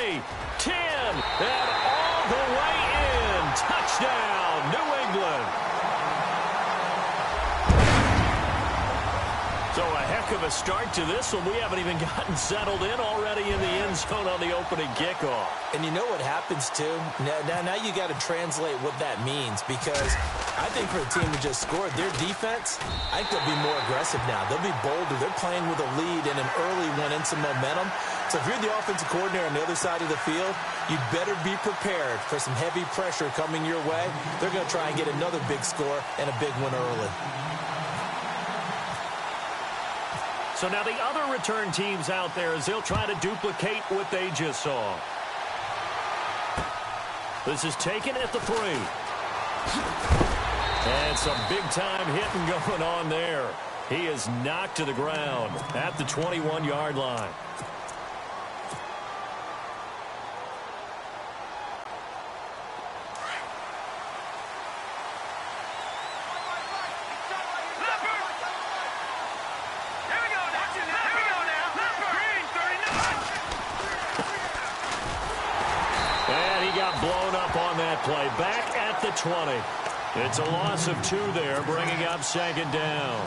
20, 10, and all the way in. Touchdown, New England. So a heck of a start to this one. We haven't even gotten settled in already in the end zone on the opening kickoff. And you know what happens, too? Now you got to translate what that means, because I think for a team to just score, their defense, I think they'll be more aggressive now. They'll be bolder. They're playing with a lead and an early one and some momentum. So if you're the offensive coordinator on the other side of the field, you better be prepared for some heavy pressure coming your way. They're going to try and get another big score and a big one early. So now the other return teams out there as they'll try to duplicate what they just saw. This is taken at the 3. And some big-time hitting going on there. He is knocked to the ground at the 21-yard line. Blown up on that play. Back at the 20. It's a loss of 2 there, bringing up second down.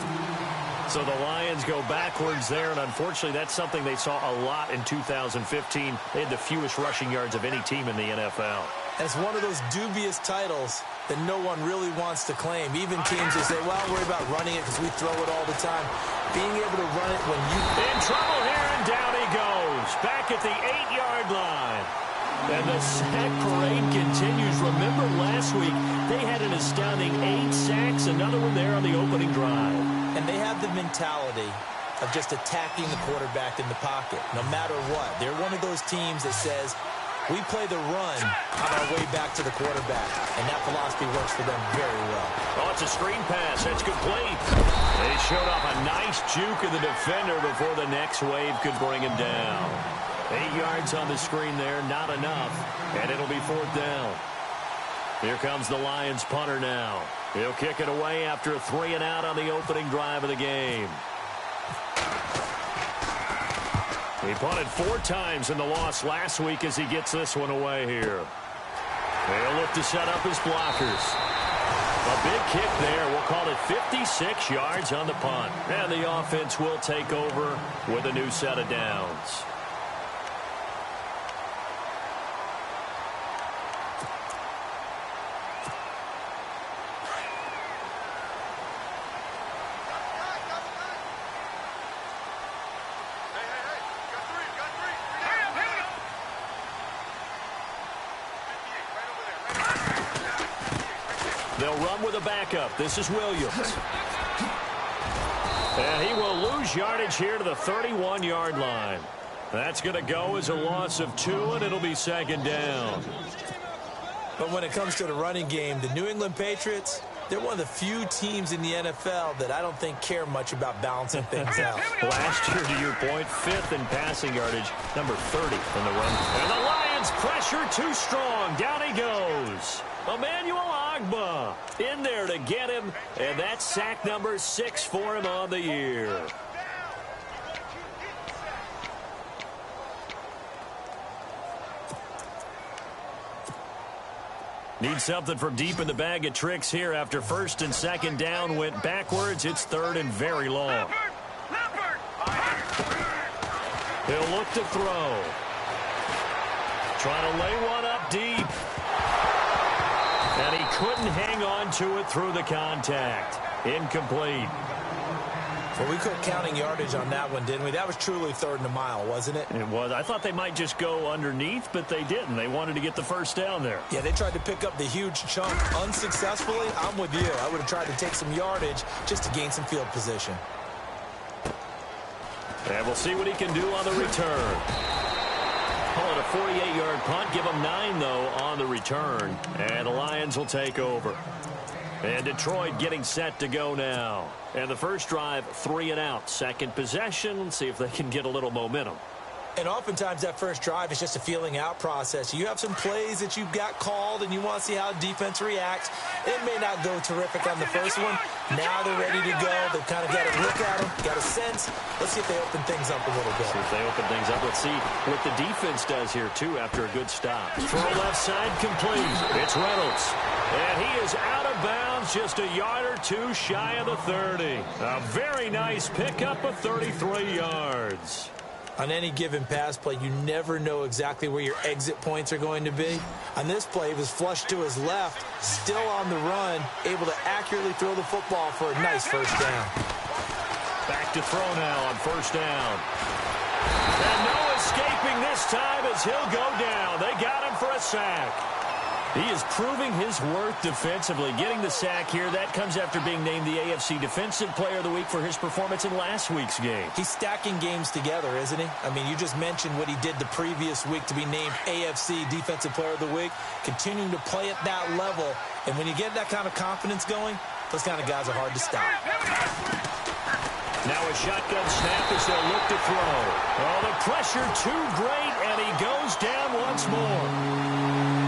So the Lions go backwards there, and unfortunately that's something they saw a lot in 2015. They had the fewest rushing yards of any team in the NFL. It's one of those dubious titles that no one really wants to claim. Even teams that say, well, worry about running it because we throw it all the time. Being able to run it when you... In trouble here, and down he goes. Back at the 8-yard line. And the sack parade continues. Remember last week, they had an astounding 8 sacks, another one there on the opening drive. And they have the mentality of just attacking the quarterback in the pocket, no matter what. They're one of those teams that says, we play the run on our way back to the quarterback. And that philosophy works for them very well. Oh, it's a screen pass. That's complete. They showed off a nice juke of the defender before the next wave could bring him down. 8 yards on the screen there, not enough, and it'll be 4th down. Here comes the Lions punter now. He'll kick it away after a 3-and-out on the opening drive of the game. He punted 4 times in the loss last week as he gets this one away here. They'll look to set up his blockers. A big kick there. We'll call it 56 yards on the punt. And the offense will take over with a new set of downs. They'll run with a backup. This is Williams. And he will lose yardage here to the 31-yard line. That's going to go as a loss of 2, and it'll be 2nd down. But when it comes to the running game, the New England Patriots, they're one of the few teams in the NFL that I don't think care much about balancing things out. Last year, to your point, 5th in passing yardage, number 30 in the run. And the Lions pressure too strong. Down he goes. Emmanuel Ogbah in there to get him, and that's sack number 6 for him on the year. Need something from deep in the bag of tricks here after 1st and 2nd down went backwards. It's 3rd and very long. He'll look to throw. Trying to lay one up deep. And he couldn't hang on to it through the contact. Incomplete. Well, we quit counting yardage on that one, didn't we? That was truly 3rd and a mile, wasn't it? It was. I thought they might just go underneath, but they didn't. They wanted to get the 1st down there. Yeah, they tried to pick up the huge chunk unsuccessfully. I'm with you. I would have tried to take some yardage just to gain some field position. And we'll see what he can do on the return. Call it a 48-yard punt. Give him 9, though, on the return. And the Lions will take over. And Detroit getting set to go now. And the first drive, 3 and out. Second possession. Let's see if they can get a little momentum. And oftentimes that first drive is just a feeling out process. You have some plays that you've got called and you want to see how defense reacts. It may not go terrific on the first one. Now they're ready to go. They've kind of got a look at them, got a sense. Let's see if they open things up a little bit. See if they open things up. Let's see what the defense does here, too, after a good stop. Throw left side complete. It's Reynolds. And he is out of bounds, just a yard or two shy of the 30. A very nice pickup of 33 yards. On any given pass play, you never know exactly where your exit points are going to be. On this play, he was flushed to his left, still on the run, able to accurately throw the football for a nice first down. Back to throw now on first down. And no escaping this time as he'll go down. They got him for a sack. He is proving his worth defensively. Getting the sack here, that comes after being named the AFC Defensive Player of the Week for his performance in last week's game. He's stacking games together, isn't he? I mean, you just mentioned what he did the previous week to be named AFC Defensive Player of the Week, continuing to play at that level. And when you get that kind of confidence going, those kind of guys are hard to stop. Now a shotgun snap as they'll look to throw. Oh, the pressure too great, and he goes down once more.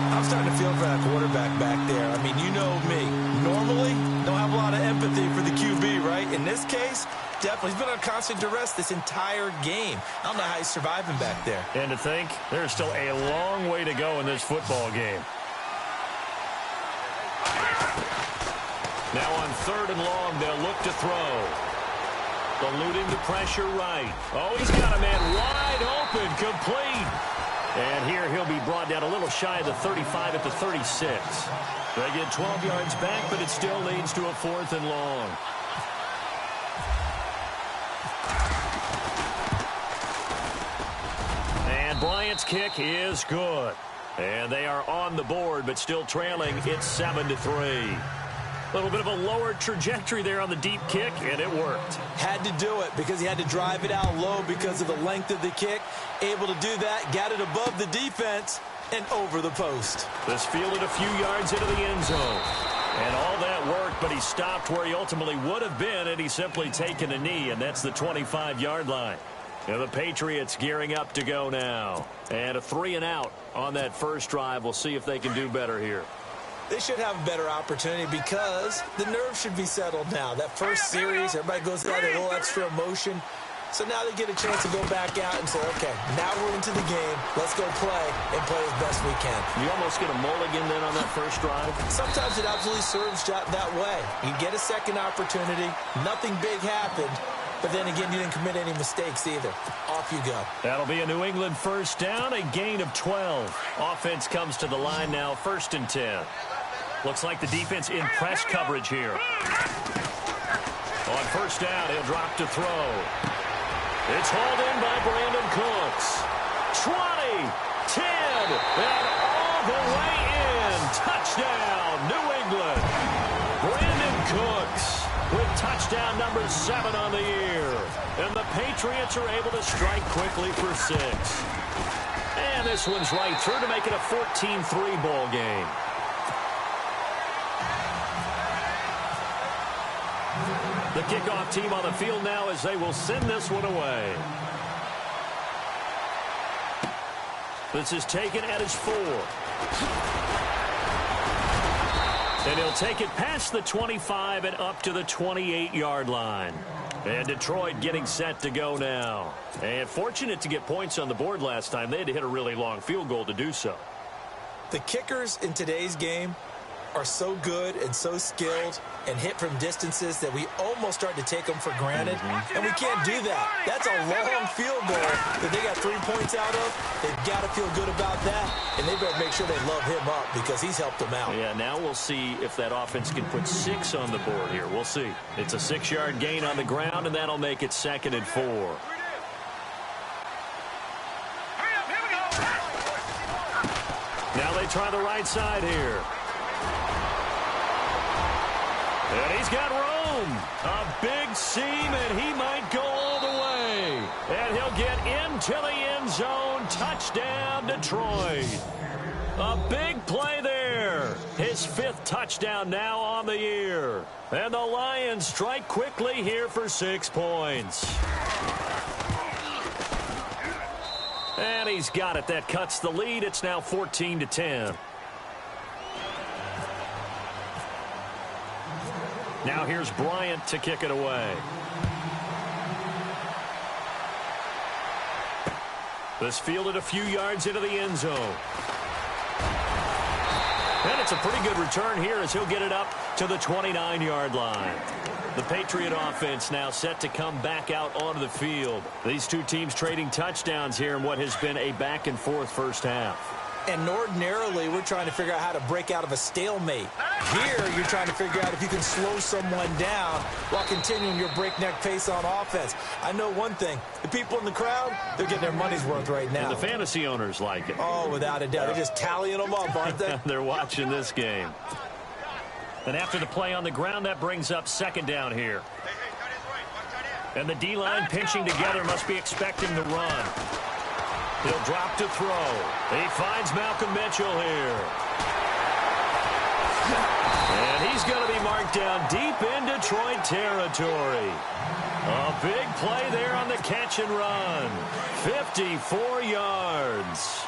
I'm starting to feel for that quarterback back there. I mean, you know me. Normally, don't have a lot of empathy for the QB, right? In this case, definitely. He's been on constant duress this entire game. I don't know how he's surviving back there. And to think, there's still a long way to go in this football game. Now on 3rd and long, they'll look to throw. Eluding the pressure right. Oh, he's got a man wide open, complete. And here he'll be brought down a little shy of the 35 at the 36. They get 12 yards back, but it still leads to a 4th and long. And Bryant's kick is good. And they are on the board, but still trailing. It's 7-3. A little bit of a lower trajectory there on the deep kick, and it worked. Had to do it because he had to drive it out low because of the length of the kick. Able to do that, got it above the defense and over the post. This fielded a few yards into the end zone. And all that worked, but he stopped where he ultimately would have been, and he's simply taken a knee, and that's the 25-yard line. And the Patriots gearing up to go now. And a 3-and-out on that first drive. We'll see if they can do better here. They should have a better opportunity because the nerves should be settled now. That first series, everybody goes out a little extra emotion. So now they get a chance to go back out and say, okay, now we're into the game. Let's go play and play as best we can. You almost get a mulligan then on that first drive? Sometimes it absolutely serves that way. You get a second opportunity. Nothing big happened. But then again, you didn't commit any mistakes either. Off you go. That'll be a New England first down, a gain of 12. Offense comes to the line now, 1st and 10. Looks like the defense in press coverage here. On first down, he'll drop to throw. It's hauled in by Brandon Cooks. 20, 10, and all the way in. Touchdown, New England. Brandon Cooks with touchdown number 7 on the year. And the Patriots are able to strike quickly for 6. And this one's right through to make it a 14-3 ball game. The kickoff team on the field now as they will send this one away. This is taken at his 4. And he'll take it past the 25 and up to the 28-yard line. And Detroit getting set to go now. And fortunate to get points on the board last time. They had to hit a really long field goal to do so. The kickers in today's game are so good and so skilled and hit from distances that we almost start to take them for granted. And we can't do that. That's a long field goal that they got 3 points out of. They've got to feel good about that, and they better make sure they love him up because he's helped them out. Yeah, now we'll see if that offense can put 6 on the board here. We'll see. It's a 6-yard gain on the ground, and that'll make it 2nd and 4. Now they try the right side here. And he's got room. A big seam, and he might go all the way. And he'll get into the end zone. Touchdown, Detroit. A big play there. His 5th touchdown now on the year. And the Lions strike quickly here for 6 points. And he's got it. That cuts the lead. It's now 14-10. Now here's Bryant to kick it away. This fielded a few yards into the end zone. And it's a pretty good return here as he'll get it up to the 29-yard line. The Patriot offense now set to come back out onto the field. These two teams trading touchdowns here in what has been a back-and-forth first half. And ordinarily, we're trying to figure out how to break out of a stalemate. Here, you're trying to figure out if you can slow someone down while continuing your breakneck pace on offense. I know one thing. The people in the crowd, they're getting their money's worth right now. And the fantasy owners like it. Oh, without a doubt. They're just tallying them up, aren't they? They're watching this game. And after the play on the ground, that brings up second down here. And the D-line pinching together must be expecting the run. He'll drop to throw. He finds Malcolm Mitchell here. And he's going to be marked down deep in Detroit territory. A big play there on the catch and run. 54 yards.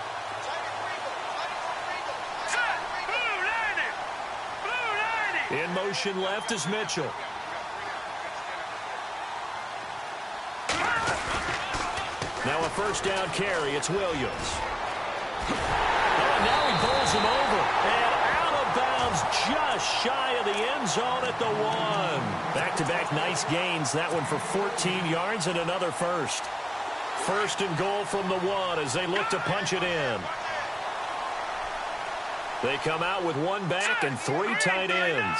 In motion left is Mitchell. Now a first down carry. It's Williams. And now he bowls him over. And out of bounds just shy of the end zone at the 1. Back-to-back nice gains. That one for 14 yards and another first. First and goal from the 1 as they look to punch it in. They come out with one back and 3 tight ends.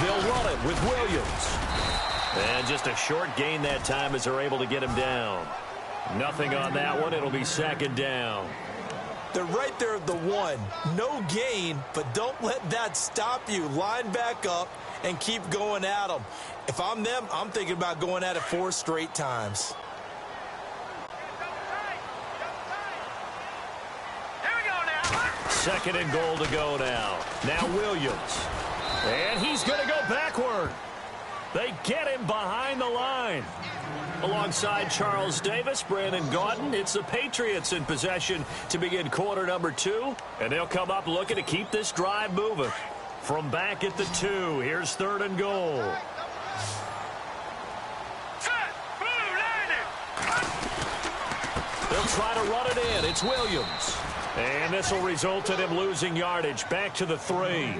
They'll run it with Williams. And just a short gain that time as they're able to get him down. Nothing on that one. It'll be second down. They're right there at the 1. No gain, but don't let that stop you. Line back up and keep going at them. If I'm them, I'm thinking about going at it 4 straight times. Second and goal to go now. Now Williams. And he's going to go backward. They get him behind the line. Alongside Charles Davis, Brandon Gaudin, it's the Patriots in possession to begin quarter number 2. And they'll come up looking to keep this drive moving. From back at the 2, here's third and goal. They'll try to run it in. It's Williams. And this will result in him losing yardage back to the 3.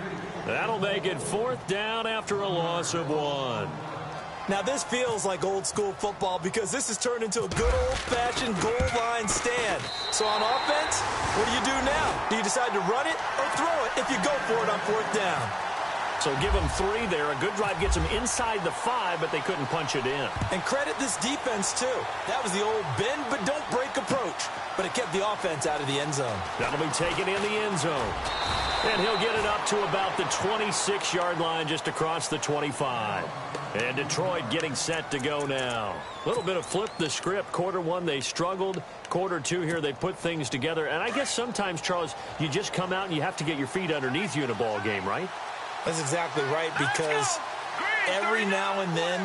That'll make it fourth down after a loss of 1. Now, this feels like old-school football because this has turned into a good old-fashioned goal line stand. So on offense, what do you do now? Do you decide to run it or throw it if you go for it on fourth down? So give them 3 there. A good drive gets them inside the 5, but they couldn't punch it in. And credit this defense, too. That was the old bend but don't break approach. But it kept the offense out of the end zone. That'll be taken in the end zone. And he'll get it up to about the 26-yard line just across the 25. And Detroit getting set to go now. A little bit of flip the script. Quarter 1, they struggled. Quarter 2 here, they put things together. And I guess sometimes, Charles, you just come out and you have to get your feet underneath you in a ball game, right? That's exactly right, because every now and then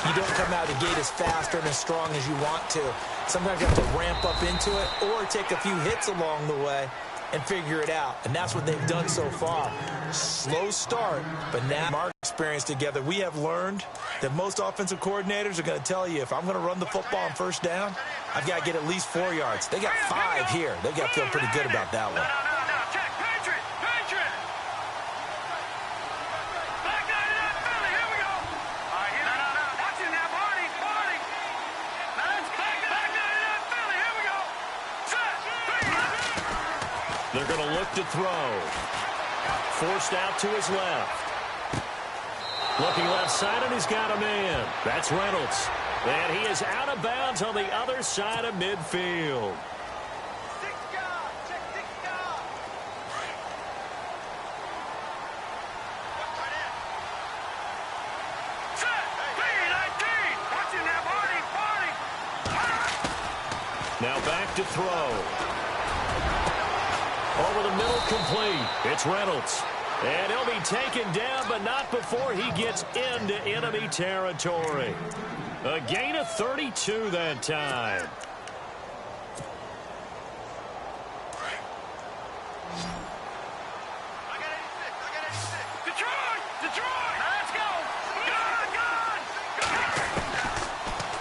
you don't come out of the gate as fast or as strong as you want to. Sometimes you have to ramp up into it or take a few hits along the way and figure it out. And that's what they've done so far. Slow start, but now our experience together, we have learned that most offensive coordinators are going to tell you, if I'm going to run the football on first down, I've got to get at least 4 yards. They got 5 here. They've got to feel pretty good about that one. They're going to look to throw. Forced out to his left. Looking left side, and he's got a man. That's Reynolds. And he is out of bounds on the other side of midfield. Now back to throw. Over the middle, complete. It's Reynolds. And he'll be taken down, but not before he gets into enemy territory. A gain of 32 that time.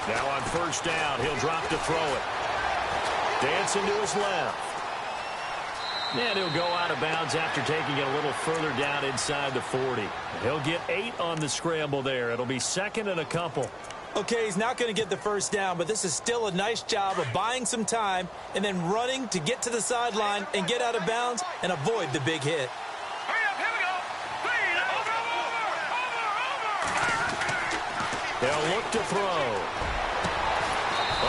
Now on first down, he'll drop to throw it. Dancing to his left. And he'll go out of bounds after taking it a little further down inside the 40. He'll get 8 on the scramble there. It'll be second and a couple. Okay, he's not going to get the first down, but this is still a nice job of buying some time and then running to get to the sideline and get out of bounds and avoid the big hit. They'll look to throw.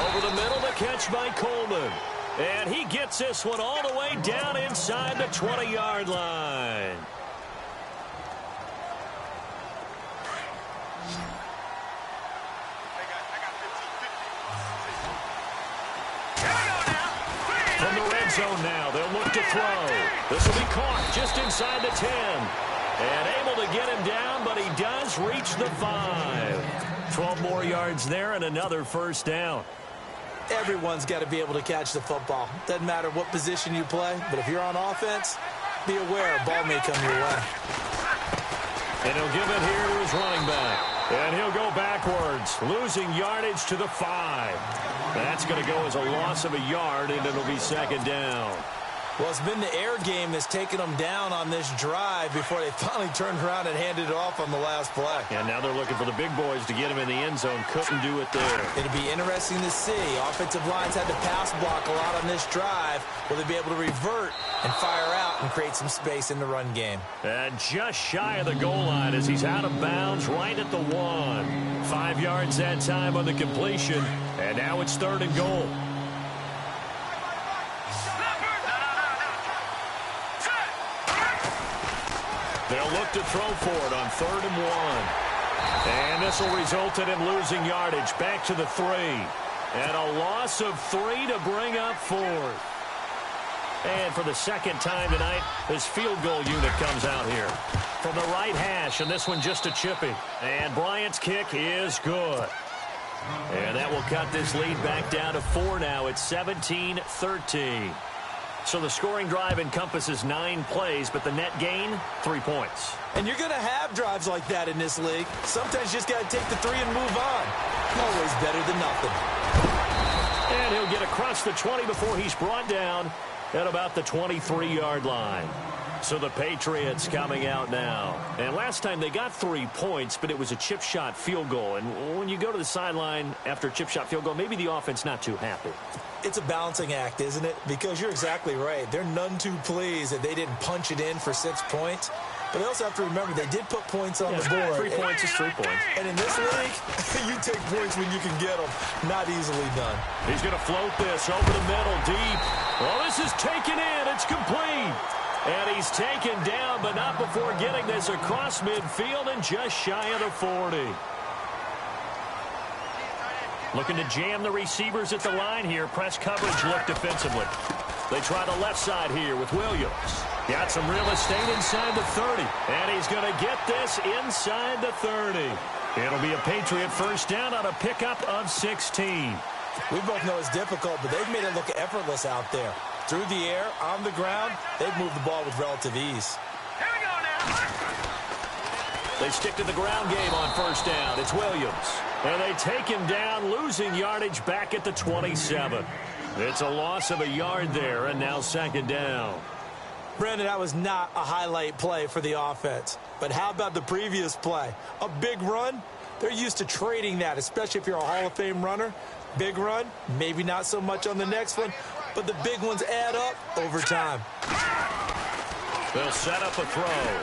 Over the middle, the catch by Coleman. And he gets this one all the way down inside the 20-yard line. From the red zone now, they'll look to throw. This will be caught just inside the 10. And able to get him down, but he does reach the 5. 12 more yards there and another first down. Everyone's got to be able to catch the football. Doesn't matter what position you play, but if you're on offense, be aware a ball may come your way. And he'll give it here to his running back. And he'll go backwards, losing yardage to the 5. That's going to go as a loss of a yard, and it'll be second down. Well, it's been the air game that's taken them down on this drive before they finally turned around and handed it off on the last play. And now they're looking for the big boys to get him in the end zone. Couldn't do it there. It'll be interesting to see. Offensive lines had to pass block a lot on this drive. Will they be able to revert and fire out and create some space in the run game? And just shy of the goal line as he's out of bounds right at the 1. 5 yards that time on the completion. And now it's third and goal. They'll look to throw for it on 3rd and 1. And this will result in him losing yardage back to the 3. And a loss of 3 to bring up 4th. And for the second time tonight, this field goal unit comes out here. From the right hash, and this one just a chippy. And Bryant's kick is good. And that will cut this lead back down to 4 now. It's 17-13. So the scoring drive encompasses 9 plays, but the net gain, 3 points. And you're going to have drives like that in this league. Sometimes you just got to take the 3 and move on. Always better than nothing. And he'll get across the 20 before he's brought down at about the 23-yard line. So the Patriots coming out now. And last time they got 3 points, but it was a chip shot field goal. And when you go to the sideline after a chip shot field goal, maybe the offense not too happy. It's a balancing act, isn't it? Because you're exactly right. They're none too pleased that they didn't punch it in for 6 points. But they also have to remember they did put points on the board. 3 points is 3 points. And in this league, you take points when you can get them. Not easily done. He's going to float this over the middle, deep. Well, this is taken in. It's complete. And he's taken down, but not before getting this across midfield and just shy of the 40. Looking to jam the receivers at the line here. Press coverage look defensively. They try the left side here with Williams. Got some real estate inside the 30. And he's going to get this inside the 30. It'll be a Patriot first down on a pickup of 16. We both know it's difficult, but they've made it look effortless out there. Through the air, on the ground, they've moved the ball with relative ease. Here we go now. They stick to the ground game on first down. It's Williams. And they take him down, losing yardage back at the 27. It's a loss of a yard there, and now second down. Brandon, that was not a highlight play for the offense. But how about the previous play? A big run? They're used to trading that, especially if you're a Hall of Fame runner. Big run, maybe not so much on the next one, but the big ones add up over time. They'll set up a throw.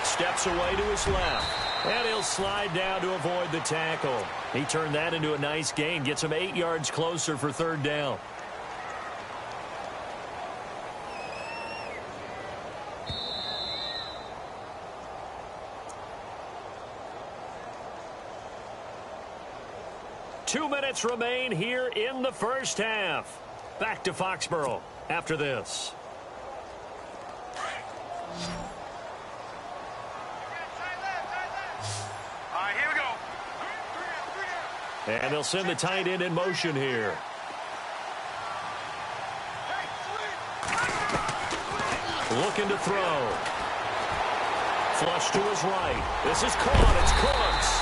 Steps away to his left. And he'll slide down to avoid the tackle. He turned that into a nice gain. Gets him 8 yards closer for third down. Two minutes remain here in the first half. Back to Foxborough after this. All right, here we go. And they'll send the tight end in motion here. Looking to throw. Flush to his right. This is caught. It's Cooks.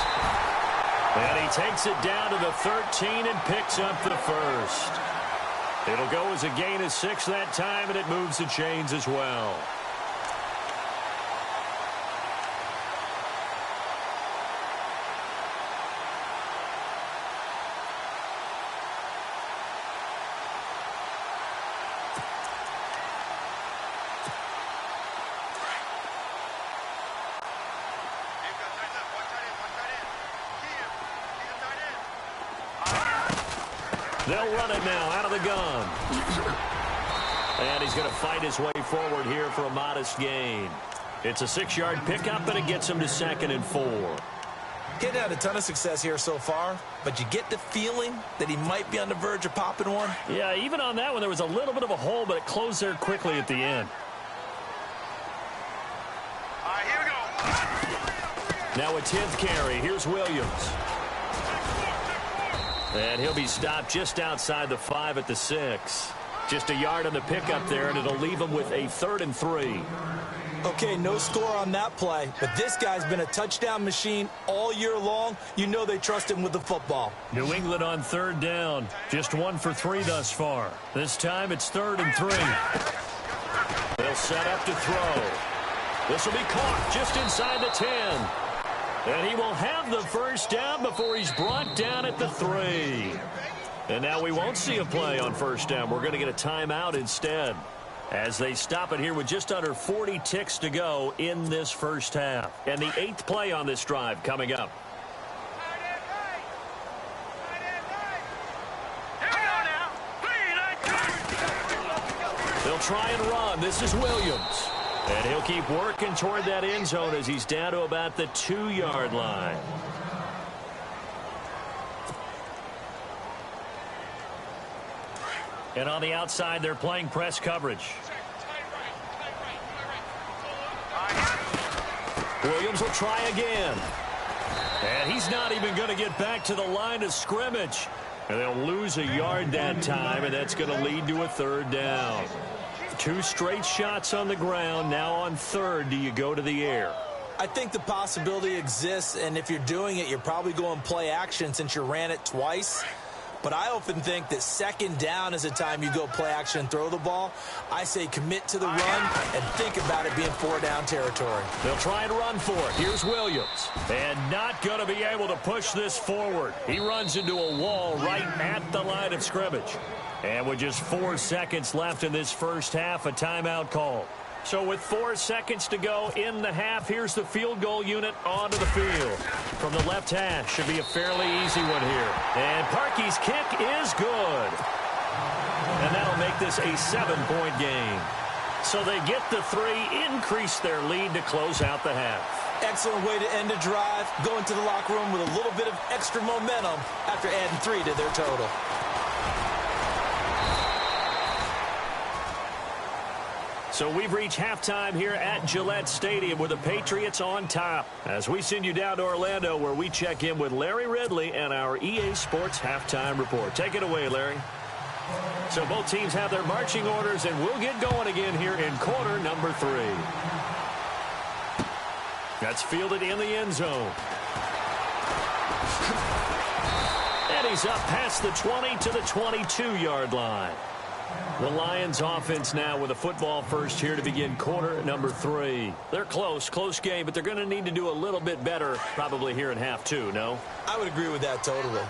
And he takes it down to the 13 and picks up the first. It'll go as a gain of 6 that time, and it moves the chains as well. They'll run it now out of the gun. And he's going to fight his way forward here for a modest gain. It's a 6-yard pickup, and it gets him to 2nd and 4. Getting had a ton of success here so far, but you get the feeling that he might be on the verge of popping one. Yeah, even on that one, there was a little bit of a hole, but it closed there quickly at the end. All right, here we go. Now a 10th carry. Here's Williams. And he'll be stopped just outside the 5 at the 6. Just a yard on the pickup there, and it'll leave him with a 3rd and 3. Okay, no score on that play, but this guy's been a touchdown machine all year long. You know they trust him with the football. New England on 3rd down. Just 1 for 3 thus far. This time it's 3rd and 3. They'll set up to throw. This will be caught just inside the 10. And he will have the first down before he's brought down at the 3. And now we won't see a play on first down. We're going to get a timeout instead, as they stop it here with just under 40 ticks to go in this first half. And the 8th play on this drive coming up. They'll try and run. This is Williams. And he'll keep working toward that end zone as he's down to about the 2-yard line. And on the outside, they're playing press coverage. Williams will try again. And he's not even going to get back to the line of scrimmage. And they'll lose a yard that time, and that's going to lead to a 3rd down. 2 straight shots on the ground. Now on 3rd, do you go to the air? I think the possibility exists, and if you're doing it, you're probably going play action since you ran it twice. But I often think that 2nd down is a time you go play action and throw the ball. I say commit to the run and think about it being 4-down territory. They'll try and run for it. Here's Williams. And not going to be able to push this forward. He runs into a wall right at the line of scrimmage. And with just 4 seconds left in this first half, a timeout call. So with 4 seconds to go in the half, here's the field goal unit onto the field. From the left hash, should be a fairly easy one here. And Parkey's kick is good. And that'll make this a 7-point game. So they get the 3, increase their lead to close out the half. Excellent way to end a drive, going to the locker room with a little bit of extra momentum after adding 3 to their total. So we've reached halftime here at Gillette Stadium with the Patriots on top. As we send you down to Orlando, where we check in with Larry Ridley and our EA Sports Halftime Report. Take it away, Larry. So both teams have their marching orders, and we'll get going again here in quarter number 3. That's fielded in the end zone. And he's up past the 20 to the 22-yard line. The Lions offense now with a football first here to begin quarter number 3. They're close game, but they're going to need to do a little bit better probably here in half 2, no? I would agree with that totally.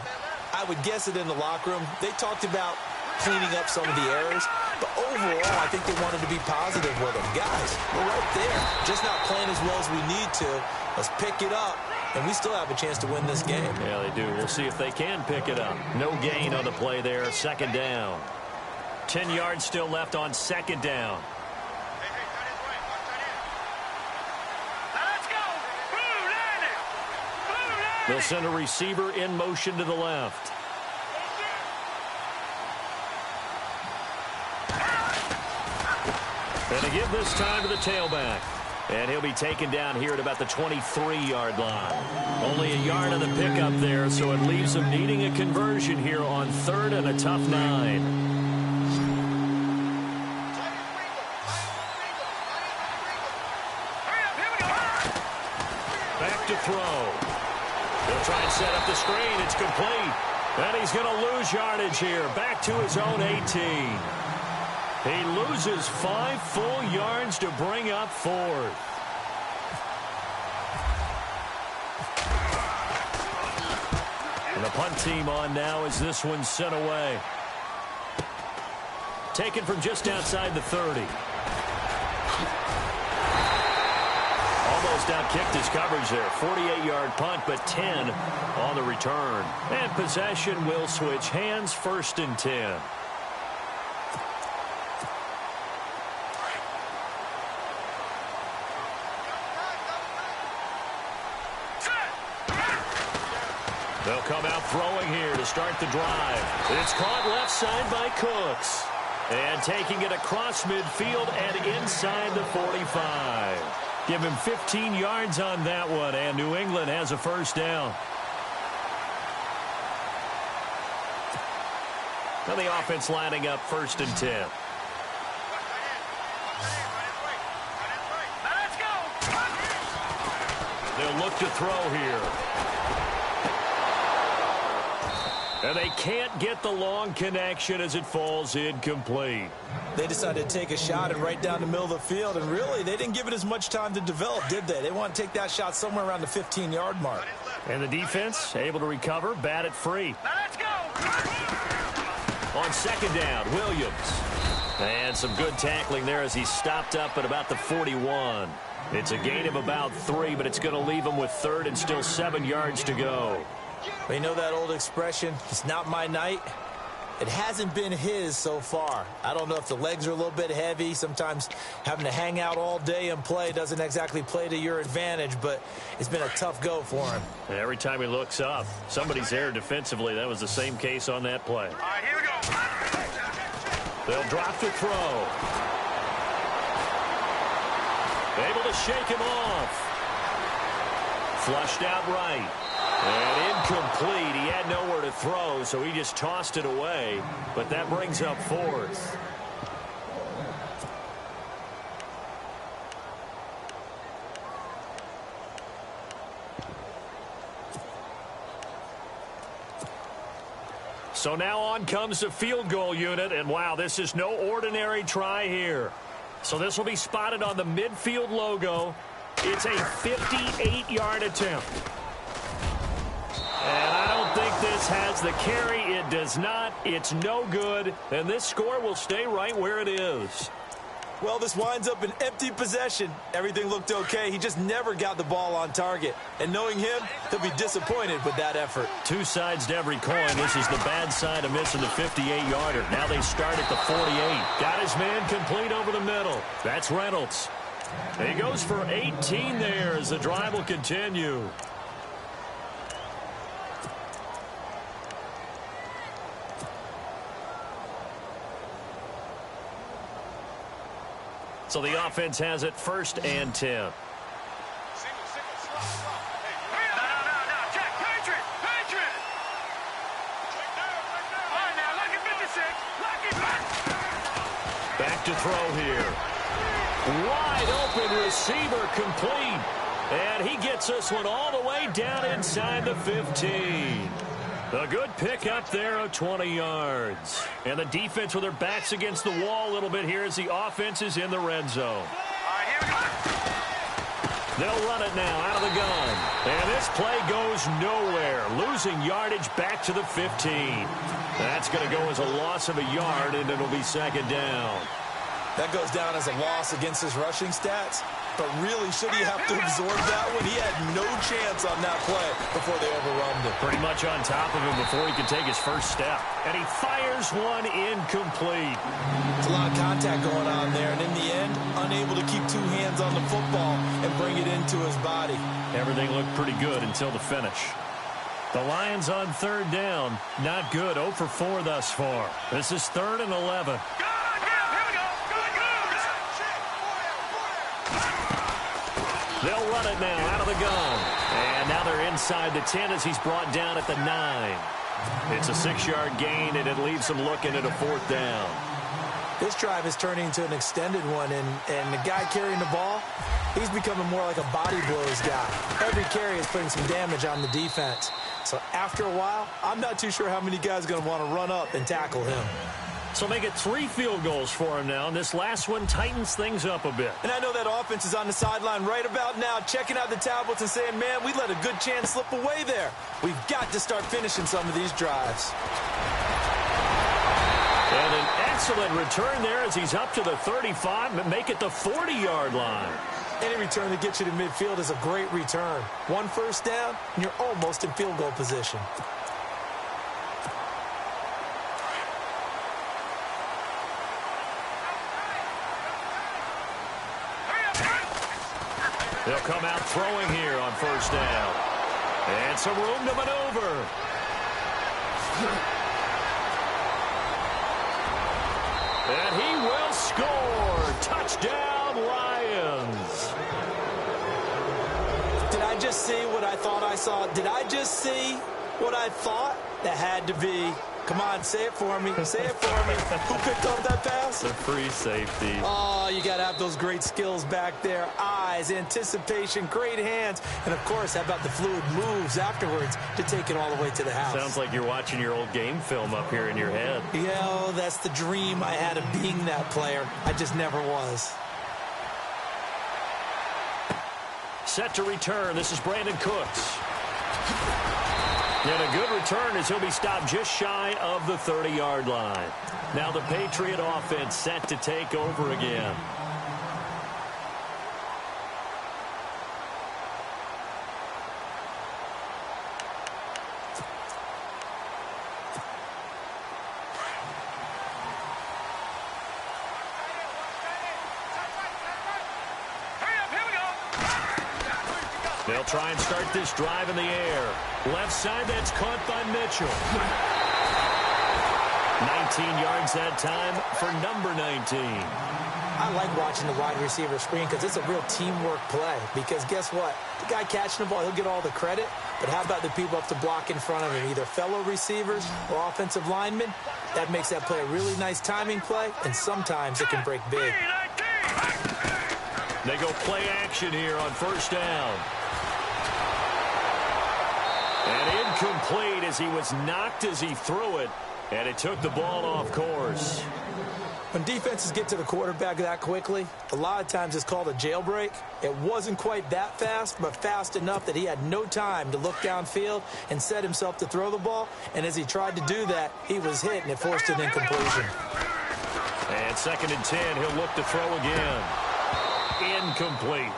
I would guess it in the locker room. They talked about cleaning up some of the errors, but overall I think they wanted to be positive with them. Guys, we're right there. Just not playing as well as we need to. Let's pick it up, and we still have a chance to win this game. Yeah, they do. We'll see if they can pick it up. No gain on the play there. 2nd down. 10 yards still left on 2nd down. They'll send a receiver in motion to the left. And to give this time to the tailback. And he'll be taken down here at about the 23-yard line. Only a yard on the pickup there, so it leaves them needing a conversion here on 3rd and a tough 9. Back to throw. He'll try and set up the screen. It's complete. And he's going to lose yardage here. Back to his own 18. He loses 5 full yards to bring up 4th. And the punt team on now as this one's sent away. Taken from just outside the 30. Almost outkicked his coverage there. 48-yard punt, but 10 on the return. And possession will switch hands, 1st and 10. They'll come out throwing here to start the drive. It's caught left side by Cooks. And taking it across midfield and inside the 45. Give him 15 yards on that one, and New England has a 1st down. Now the offense lining up 1st and 10. They'll look to throw here. And they can't get the long connection as it falls incomplete. They decided to take a shot and right down the middle of the field, and really, they didn't give it as much time to develop, did they? They want to take that shot somewhere around the 15-yard mark. And the defense able to recover, bat it free. Now let's go. On 2nd down, Williams. And some good tackling there as he stopped up at about the 41. It's a gain of about 3, but it's going to leave him with 3rd and still 7 yards to go. But you know that old expression, it's not my night? It hasn't been his so far. I don't know if the legs are a little bit heavy. Sometimes having to hang out all day and play doesn't exactly play to your advantage, but it's been a tough go for him. And every time he looks up, somebody's there defensively. That was the same case on that play. All right, here we go. They'll drop the throw. Able to shake him off. Flushed out right. And incomplete. He had nowhere to throw, so he just tossed it away. But that brings up 4th. So now on comes the field goal unit. And wow, this is no ordinary try here. So this will be spotted on the midfield logo. It's a 58-yard attempt. And I don't think this has the carry. It does not. It's no good. And this score will stay right where it is. Well, this winds up an empty possession. Everything looked okay. He just never got the ball on target. And knowing him, he'll be disappointed with that effort. 2 sides to every coin. This is the bad side of missing the 58-yarder. Now they start at the 48. Got his man complete over the middle. That's Reynolds. He goes for 18 there as the drive will continue. So the offense has it 1st and 10. No, check. Patriot. All right, now, lucky 56. Lucky Back to throw here. Wide open receiver complete. And he gets this one all the way down inside the 15. A good pickup there of 20 yards. And the defense with their backs against the wall a little bit here as the offense is in the red zone. All right, here we go. They'll run it now out of the gun. And this play goes nowhere. Losing yardage back to the 15. That's going to go as a loss of a yard, and it'll be 2nd down. That goes down as a loss against his rushing stats. But really, should he have to absorb that one? He had no chance on that play before they overwhelmed him. Pretty much on top of him before he could take his first step. And he fires one incomplete. It's a lot of contact going on there. And in the end, unable to keep 2 hands on the football and bring it into his body. Everything looked pretty good until the finish. The Lions on 3rd down. Not good. 0 for 4 thus far. This is 3rd and 11. They'll run it now out of the gun. And now they're inside the 10 as he's brought down at the 9. It's a 6-yard gain, and it leaves them looking at a 4th down. This drive is turning into an extended one, and the guy carrying the ball, he's becoming more like a body blows guy. Every carry is putting some damage on the defense. So after a while, I'm not too sure how many guys are going to want to run up and tackle him. So make it 3 field goals for him now, and this last one tightens things up a bit. And I know that offense is on the sideline right about now, checking out the tablets and saying, man, we let a good chance slip away there. We've got to start finishing some of these drives. And an excellent return there as he's up to the 35 and make it the 40-yard line. Any return that gets you to midfield is a great return. 1 first down, and you're almost in field goal position. They'll come out throwing here on 1st down. And some room to maneuver. And he will score. Touchdown, Lions. Did I just see what I thought I saw? Did I just see what I thought? That had to be. Come on, say it for me. Say it for me. Who picked up that pass? The free safety. Oh, you got to have those great skills back there. Eyes, anticipation, great hands. And, of course, how about the fluid moves afterwards to take it all the way to the house? Sounds like you're watching your old game film up here in your head. Yeah, that's the dream I had of being that player. I just never was. Set to return. This is Brandon Cooks. And a good return as he'll be stopped just shy of the 30-yard line. Now the Patriot offense set to take over again. They'll try and start this drive in the air. Left side, that's caught by Mitchell. 19 yards that time for number 19. I like watching the wide receiver screen because it's a real teamwork play. Because guess what? The guy catching the ball, he'll get all the credit. But how about the people up to block in front of him, either fellow receivers or offensive linemen? That makes that play a really nice timing play, and sometimes it can break big. They go play action here on 1st down. And incomplete as he was knocked as he threw it, and it took the ball off course. When defenses get to the quarterback that quickly, a lot of times it's called a jailbreak. It wasn't quite that fast, but fast enough that he had no time to look downfield and set himself to throw the ball. And as he tried to do that, he was hit, and it forced an incompletion. And 2nd and 10, he'll look to throw again. Incomplete.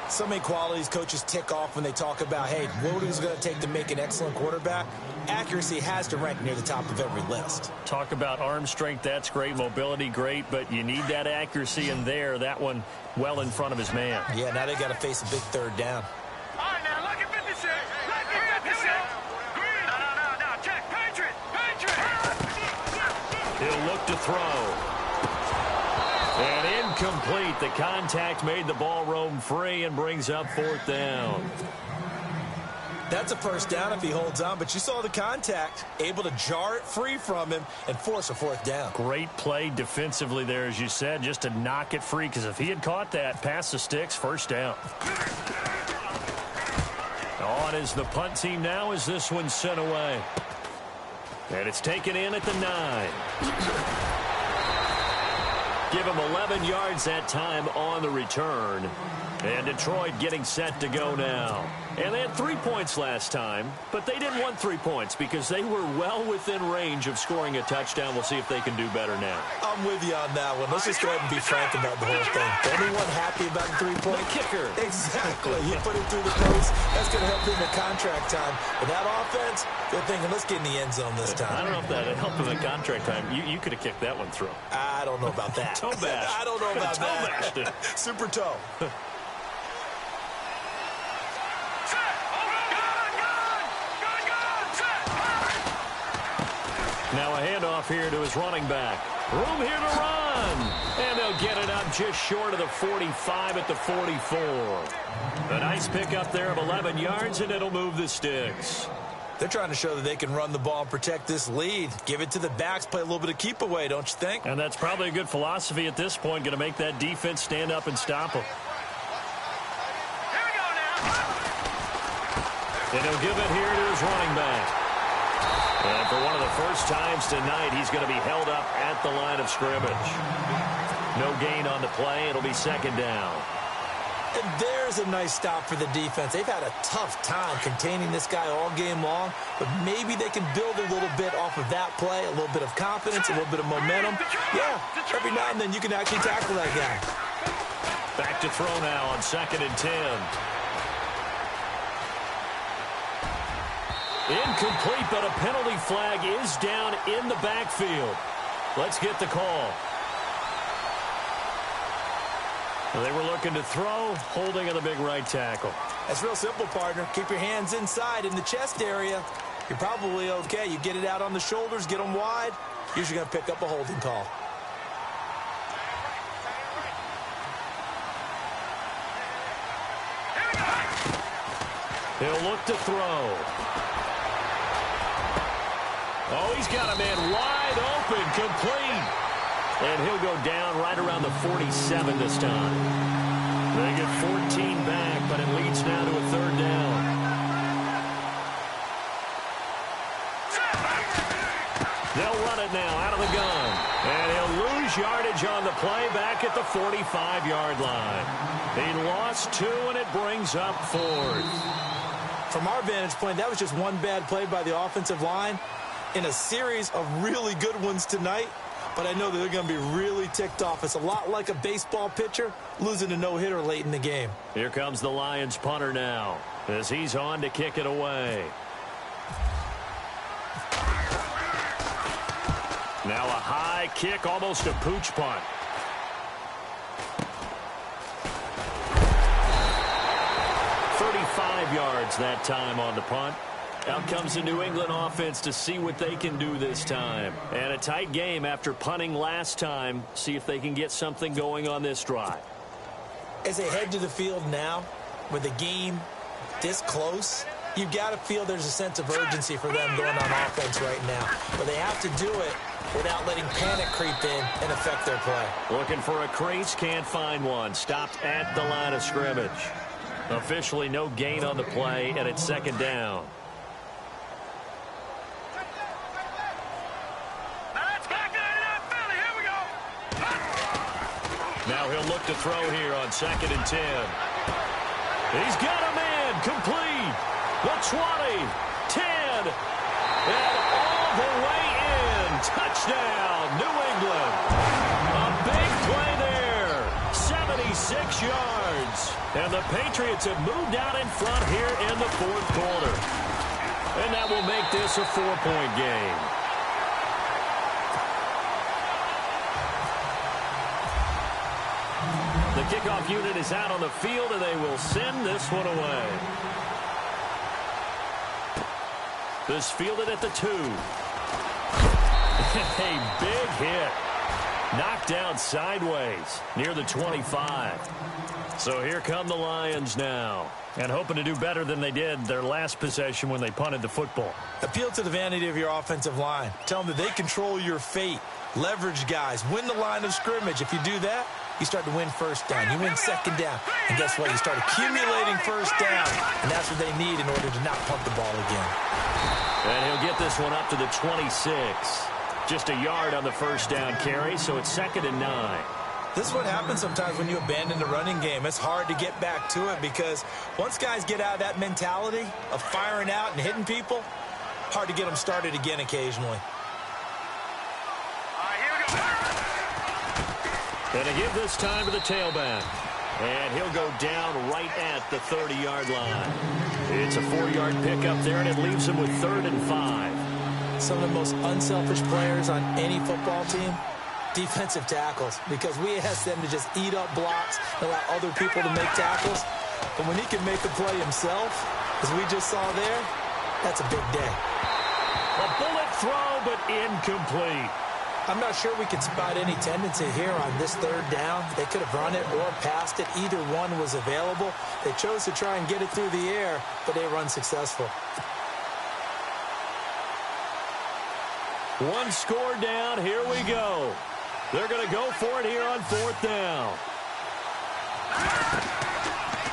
So many qualities coaches tick off when they talk about, hey, what is it going to take to make an excellent quarterback? Accuracy has to rank near the top of every list. Talk about arm strength, that's great. Mobility, great, but you need that accuracy in there. That one well in front of his man. Yeah, now they got to face a big 3rd down. All right, now, look at 56. Look at 56. No. Check. Patriot. He'll look to throw. And incomplete. The contact made the ball roam free and brings up 4th down. That's a 1st down if he holds on, but you saw the contact, able to jar it free from him and force a 4th down. Great play defensively there, as you said, just to knock it free, because if he had caught that, past the sticks, 1st down. On is the punt team now as this one's sent away. And it's taken in at the 9. Give him 11 yards that time on the return. And Detroit getting set to go now. And they had 3 points last time, but they didn't want 3 points because they were well within range of scoring a touchdown. We'll see if they can do better now. I'm with you on that one. Let's just go ahead and be frank about the whole thing. Anyone happy about the 3-point? The kicker. Exactly. You put it through the post. That's going to help him in contract time. But that offense, they're thinking, let's get in the end zone this time. I don't know if that helped him in contract time. You could have kicked that one through. I don't know about that. Toe bash. I don't know about toe that. bashed it. Super toe. Now a handoff off here to his running back. Room here to run. And they'll get it up just short of the 45 at the 44. A nice pickup there of 11 yards, and it'll move the sticks. They're trying to show that they can run the ball and protect this lead. Give it to the backs, play a little bit of keep away, don't you think? And that's probably a good philosophy at this point, going to make that defense stand up and stop them. Here we go now. And he'll give it here to his running back. And for one of the first times tonight, he's going to be held up at the line of scrimmage. No gain on the play. It'll be second down. And there's a nice stop for the defense. They've had a tough time containing this guy all game long, but maybe they can build a little bit off of that play, a little bit of confidence, a little bit of momentum. Yeah, every now and then you can actually tackle that guy. Back to throw now on 2nd and 10. Incomplete, but a penalty flag is down in the backfield. Let's get the call. They were looking to throw, holding of the big right tackle. That's real simple, partner. Keep your hands inside in the chest area. You're probably okay. You get it out on the shoulders, get them wide. Usually going to pick up a holding call. He'll look to throw. Oh, he's got a man wide open, complete. And he'll go down right around the 47 this time. They get 14 back, but it leads now to a 3rd down. They'll run it now out of the gun. And he'll lose yardage on the play back at the 45-yard line. He lost 2, and it brings up 4th. From our vantage point, that was just one bad play by the offensive line in a series of really good ones tonight. But I know that they're going to be really ticked off. It's a lot like a baseball pitcher losing a no-hitter late in the game. Here comes the Lions punter now as he's on to kick it away. Now a high kick, almost a pooch punt. Yards that time on the punt. Out comes the New England offense to see what they can do this time. And a tight game after punting last time. See if they can get something going on this drive. As they head to the field now, with the game this close, you've got to feel there's a sense of urgency for them going on offense right now. But they have to do it without letting panic creep in and affect their play. Looking for a crease, can't find one. Stopped at the line of scrimmage. Officially no gain on the play, and it's 2nd down. Now he'll look to throw here on 2nd and 10. He's got a man complete. The 20, 10, and all the way in. Touchdown, New England. A big play there. 76 yards. And the Patriots have moved out in front here in the 4th quarter. And that will make this a 4-point game. The kickoff unit is out on the field, and they will send this one away. This fielded at the 2. A big hit. Knocked down sideways near the 25. So here come the Lions now, and hoping to do better than they did their last possession when they punted the football. Appeal to the vanity of your offensive line. Tell them that they control your fate. Leverage guys. Win the line of scrimmage. If you do that, you start to win 1st down. You win 2nd down. And guess what? You start accumulating 1st down. And that's what they need in order to not punt the ball again. And he'll get this one up to the 26. Just a yard on the 1st down carry, so it's 2nd and 9. This is what happens sometimes when you abandon the running game. It's hard to get back to it because once guys get out of that mentality of firing out and hitting people, hard to get them started again occasionally. And to give this time to the tailback. And he'll go down right at the 30-yard line. It's a 4-yard pickup there, and it leaves him with 3rd and 5. Some of the most unselfish players on any football team, defensive tackles, because we ask them to just eat up blocks and allow other people to make tackles. But when he can make a play himself, as we just saw there, that's a big day. A bullet throw, but incomplete. I'm not sure we could spot any tendency here on this third down. They could have run it or passed it. Either one was available. They chose to try and get it through the air, but they were unsuccessful. One score down. Here we go. They're going to go for it here on fourth down.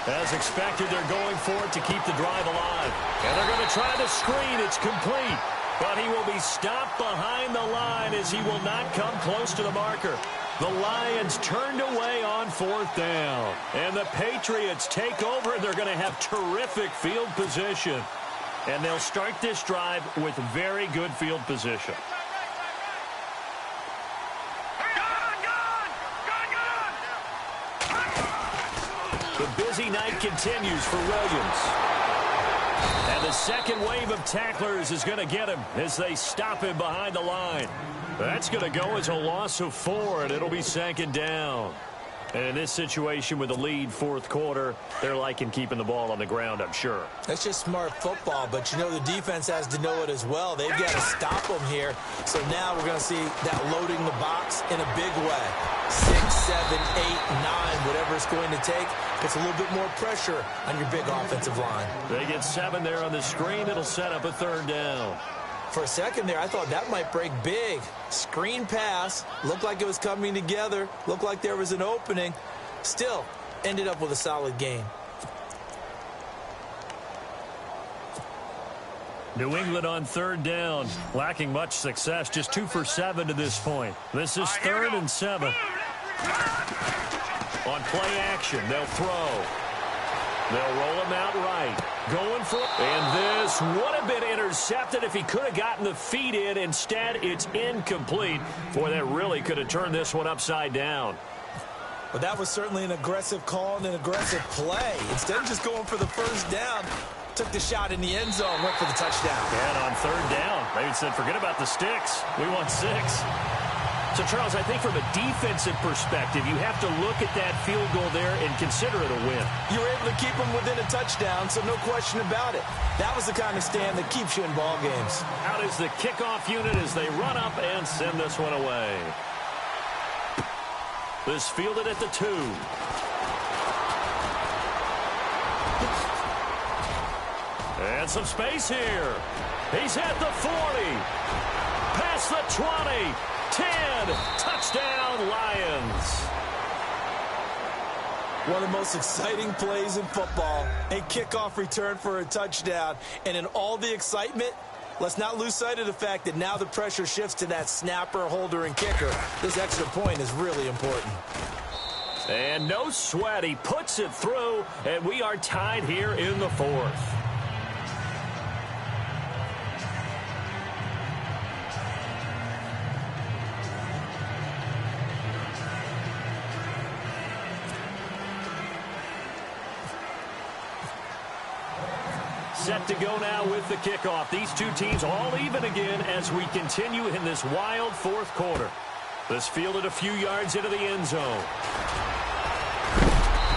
As expected, they're going for it to keep the drive alive. And they're going to try the screen. It's complete. But he will be stopped behind the line as he will not come close to the marker. The Lions turned away on fourth down. And the Patriots take over, and they're going to have terrific field position. And they'll start this drive with very good field position. The busy night continues for Williams. And the second wave of tacklers is going to get him as they stop him behind the line. That's going to go as a loss of 4, and it'll be second down. And in this situation with the lead fourth quarter, they're liking keeping the ball on the ground, I'm sure. That's just smart football, but you know the defense has to know it as well. They've got to stop them here. So now we're going to see that loading the box in a big way. 6, 7, 8, 9, whatever it's going to take, puts a little bit more pressure on your big offensive line. They get 7 there on the screen. It'll set up a third down. For a second there, I thought that might break big. Screen pass. Looked like it was coming together. Looked like there was an opening. Still, ended up with a solid game. New England on third down. Lacking much success. Just 2 for 7 to this point. This is 3rd and 7. On play action, they'll throw. They'll roll him out right. Going for it. And this would have been intercepted if he could have gotten the feet in. Instead, it's incomplete. Boy, that really could have turned this one upside down. But that was certainly an aggressive call and an aggressive play. Instead of just going for the first down, took the shot in the end zone, went for the touchdown. And on third down, they said, forget about the sticks. We want 6. So, Charles, I think from a defensive perspective, you have to look at that field goal there and consider it a win. You were able to keep them within a touchdown, so no question about it. That was the kind of stand that keeps you in ball games. Out is the kickoff unit as they run up and send this one away. This fielded at the 2. And some space here. He's at the 40. Past the 20. 10, touchdown Lions. One of the most exciting plays in football, a kickoff return for a touchdown. And in all the excitement, let's not lose sight of the fact that now the pressure shifts to that snapper, holder, and kicker. This extra point is really important. And no sweat, he puts it through, and we are tied here in the 4th. Set to go now with the kickoff. These two teams all even again as we continue in this wild fourth quarter. This fielded a few yards into the end zone.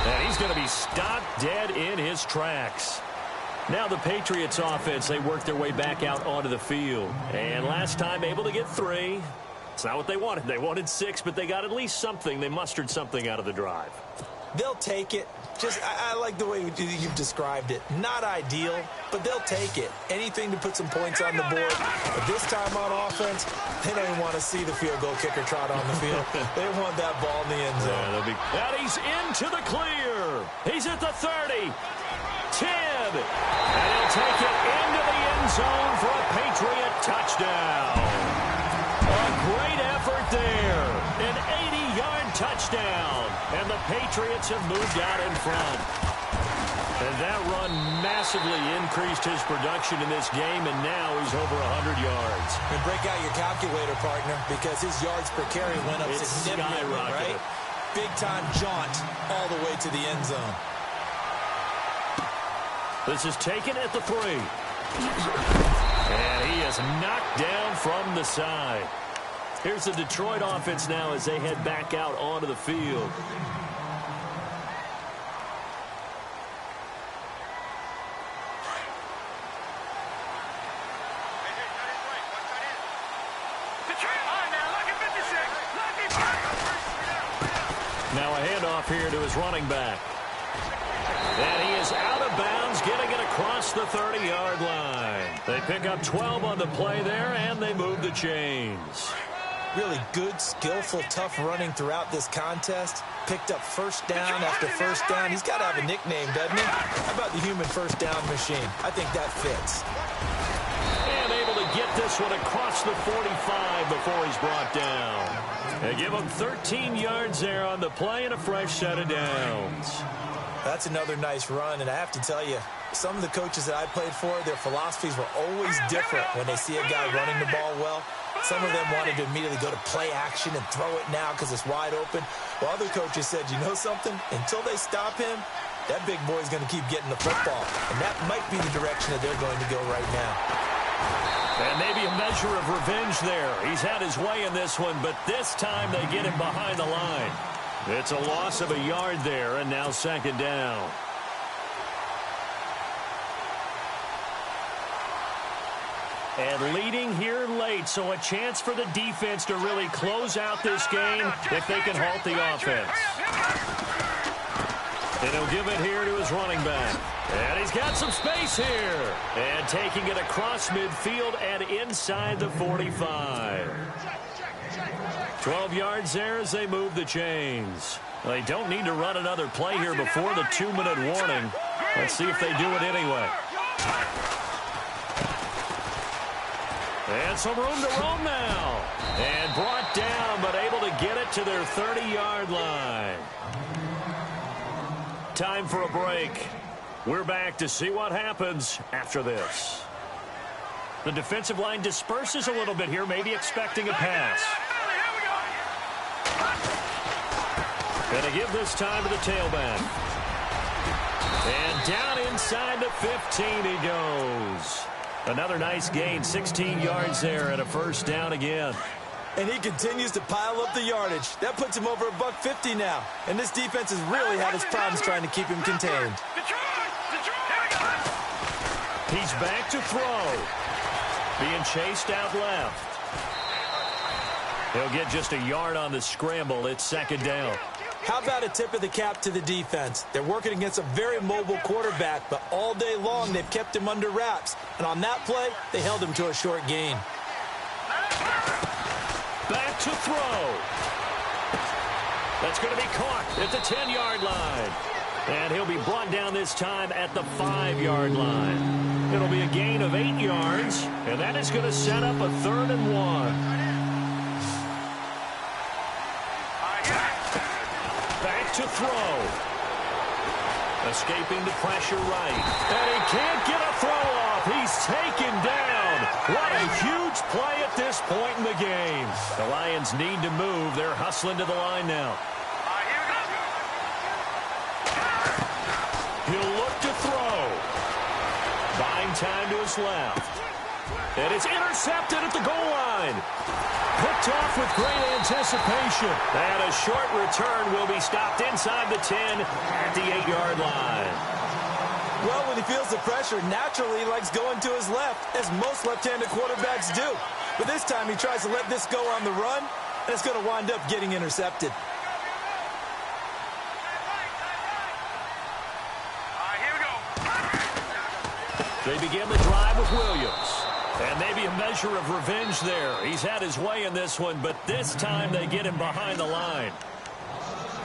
And he's going to be stopped dead in his tracks. Now the Patriots offense, they work their way back out onto the field. And last time able to get 3. It's not what they wanted. They wanted 6, but they got at least something. They mustered something out of the drive. They'll take it. I like the way you've described it. Not ideal, but they'll take it. Anything to put some points on the board. But this time on offense, they don't even want to see the field goal kicker trot on the field. They want that ball in the end zone. And he's into the clear. He's at the 30. 10. And he'll take it into the end zone for a Patriot touchdown. A great effort there. An 80-yard touchdown. And the Patriots have moved out in front. And that run massively increased his production in this game, and now he's over 100 yards. And break out your calculator, partner, because his yards per carry went up significantly, right? Big-time jaunt all the way to the end zone. This is taken at the 3. And he is knocked down from the side. Here's the Detroit offense now as they head back out onto the field. handoff here to his running back. And he is out of bounds, getting it across the 30-yard line. They pick up 12 on the play there, and they move the chains. Really good, skillful, tough running throughout this contest. Picked up first down after first down. He's got to have a nickname, doesn't he? How about the human first down machine? I think that fits. And able to get this one across the 45 before he's brought down. They give him 13 yards there on the play and a fresh set of downs. That's another nice run, and I have to tell you, some of the coaches that I played for, their philosophies were always different when they see a guy running the ball well. Some of them wanted to immediately go to play action and throw it now because it's wide open. While other coaches said, you know something? Until they stop him, that big boy's going to keep getting the football. And that might be the direction that they're going to go right now. And maybe a measure of revenge there. He's had his way in this one, but this time they get him behind the line. It's a loss of a yard there, and now second down. And leading here late, so a chance for the defense to really close out this game if they can halt the offense. And he'll give it here to his running back. And he's got some space here. And taking it across midfield and inside the 45. 12 yards there as they move the chains. They don't need to run another play here before the 2-minute warning. Let's see if they do it anyway. And some room to roam now. And brought down, but able to get it to their 30-yard line. Time for a break. We're back to see what happens after this. The defensive line disperses a little bit here, maybe expecting a pass. And to give this time to the tailback. And down inside the 15 he goes. Another nice gain, 16 yards there and a first down again. And he continues to pile up the yardage. That puts him over $150 now. And this defense has really had its problems trying to keep him contained. He's back to throw. Being chased out left. He'll get just a yard on the scramble. It's second down. How about a tip of the cap to the defense? They're working against a very mobile quarterback, but all day long they've kept him under wraps. And on that play, they held him to a short gain. Back to throw. That's going to be caught at the 10-yard line. And he'll be brought down this time at the 5-yard line. It'll be a gain of 8 yards, and that is going to set up a 3rd and 1. To throw. Escaping the pressure right. And he can't get a throw off. He's taken down. What a huge play at this point in the game. The Lions need to move. They're hustling to the line now. He'll look to throw. Buying time to his left. And it's intercepted at the goal line. Picked off with great anticipation. And a short return will be stopped inside the 10 at the 8-yard line. Well, when he feels the pressure, naturally he likes going to his left, as most left-handed quarterbacks do. But this time he tries to let this go on the run, and it's going to wind up getting intercepted. They begin the drive with Williams. And maybe a measure of revenge there. He's had his way in this one, but this time they get him behind the line.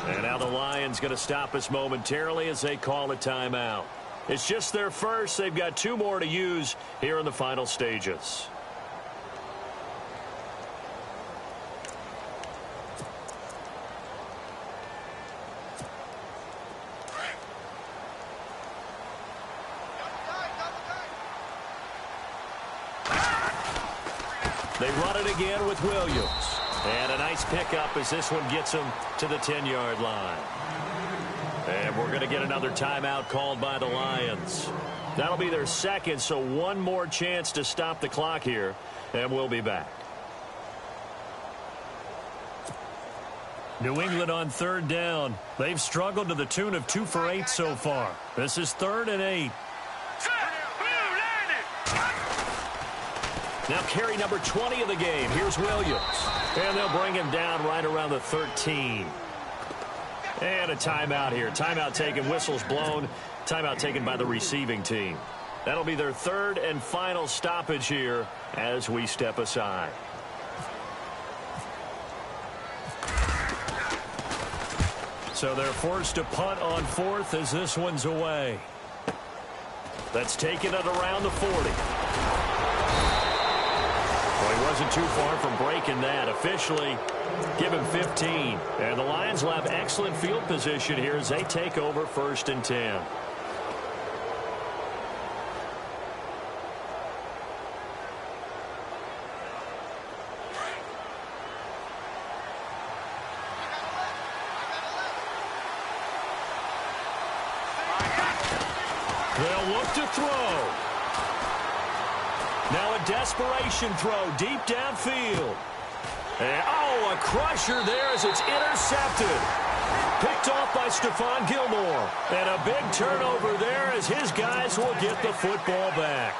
And now the Lions going to stop us momentarily as they call a timeout. It's just their first. They've got 2 more to use here in the final stages. They run it again with Williams. And a nice pickup as this one gets him to the 10-yard line. And we're going to get another timeout called by the Lions. That'll be their second, so one more chance to stop the clock here, and we'll be back. New England on 3rd down. They've struggled to the tune of 2 for 8 so far. This is 3rd and 8. Now carry number 20 of the game. Here's Williams. And they'll bring him down right around the 13. And a timeout here. Timeout taken, whistles blown. Timeout taken by the receiving team. That'll be their third and final stoppage here as we step aside. So they're forced to punt on fourth as this one's away. That's taken it around the 40. Well, he wasn't too far from breaking that. Officially, give him 15. And the Lions will have excellent field position here as they take over 1st and 10. They'll look to throw. Now a desperation throw deep downfield. And, oh, a crusher there as it's intercepted. Picked off by Stephon Gilmore. And a big turnover there as his guys will get the football back.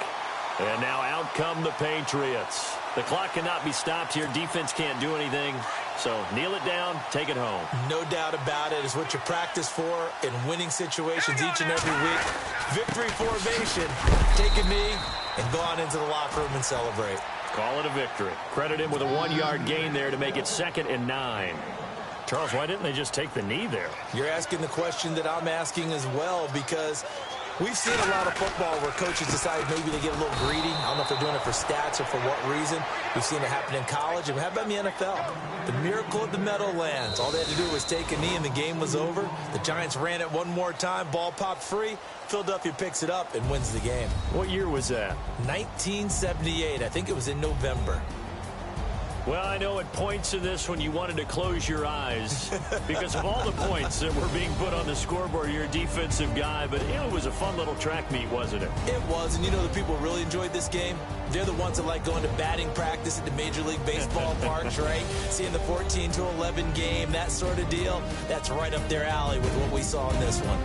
And now out come the Patriots. The clock cannot be stopped here. Defense can't do anything. So kneel it down, take it home. No doubt about it. It's what you practice for in winning situations each and every week. Victory formation. Take a knee and go on into the locker room and celebrate. Call it a victory. Credit him with a 1-yard gain there to make it 2nd and 9. Charles, why didn't they just take the knee there? You're asking the question that I'm asking as well, because we've seen a lot of football where coaches decide maybe they get a little greedy. I don't know if they're doing it for stats or for what reason. We've seen it happen in college, and how about in the NFL? The miracle of the Meadowlands. All they had to do was take a knee, and the game was over. The Giants ran it one more time. Ball popped free. Philadelphia picks it up and wins the game. What year was that? 1978. I think it was in November. Well, I know at points in this when you wanted to close your eyes because of all the points that were being put on the scoreboard. You're a defensive guy, but it was a fun little track meet, wasn't it? It was, and you know the people really enjoyed this game? They're the ones that like going to batting practice at the Major League Baseball parks, right? Seeing the 14-11 game, that sort of deal. That's right up their alley with what we saw in this one.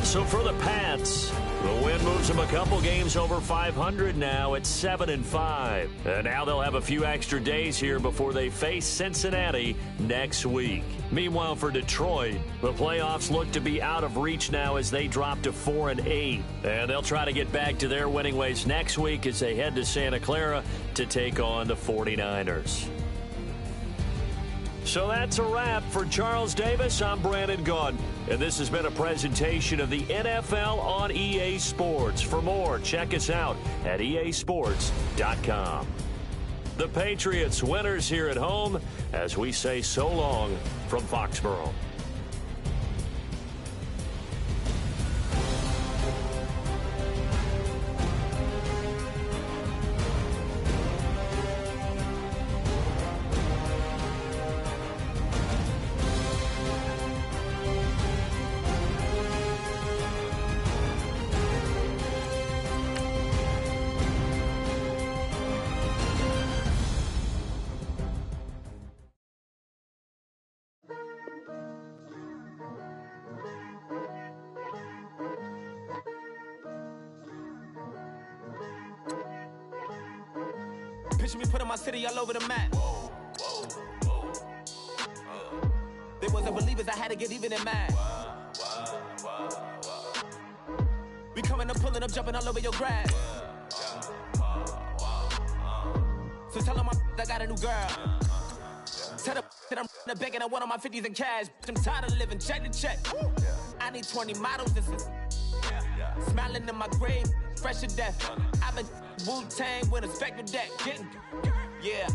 So for the Pats, the win moves them a couple games over 500 now at 7-5. And now they'll have a few extra days here before they face Cincinnati next week. Meanwhile, for Detroit, the playoffs look to be out of reach now as they drop to 4-8. And they'll try to get back to their winning ways next week as they head to Santa Clara to take on the 49ers. So that's a wrap. For Charles Davis, I'm Brandon Gaudin. And this has been a presentation of the NFL on EA Sports. For more, check us out at easports.com. The Patriots winners here at home as we say so long from Foxborough. Picture me putting my city all over the map. They wasn't believers, I had to get even in mad. We coming up, pulling up, jumping all over your grass. So tell them I got a new girl. Tell them that I'm the bank and I want all my 50s in cash. I'm tired of living check to check. I need 20 models, this is smiling in my grave, fresh to death. I've been Wu-Tang with a spectral deck. Yeah.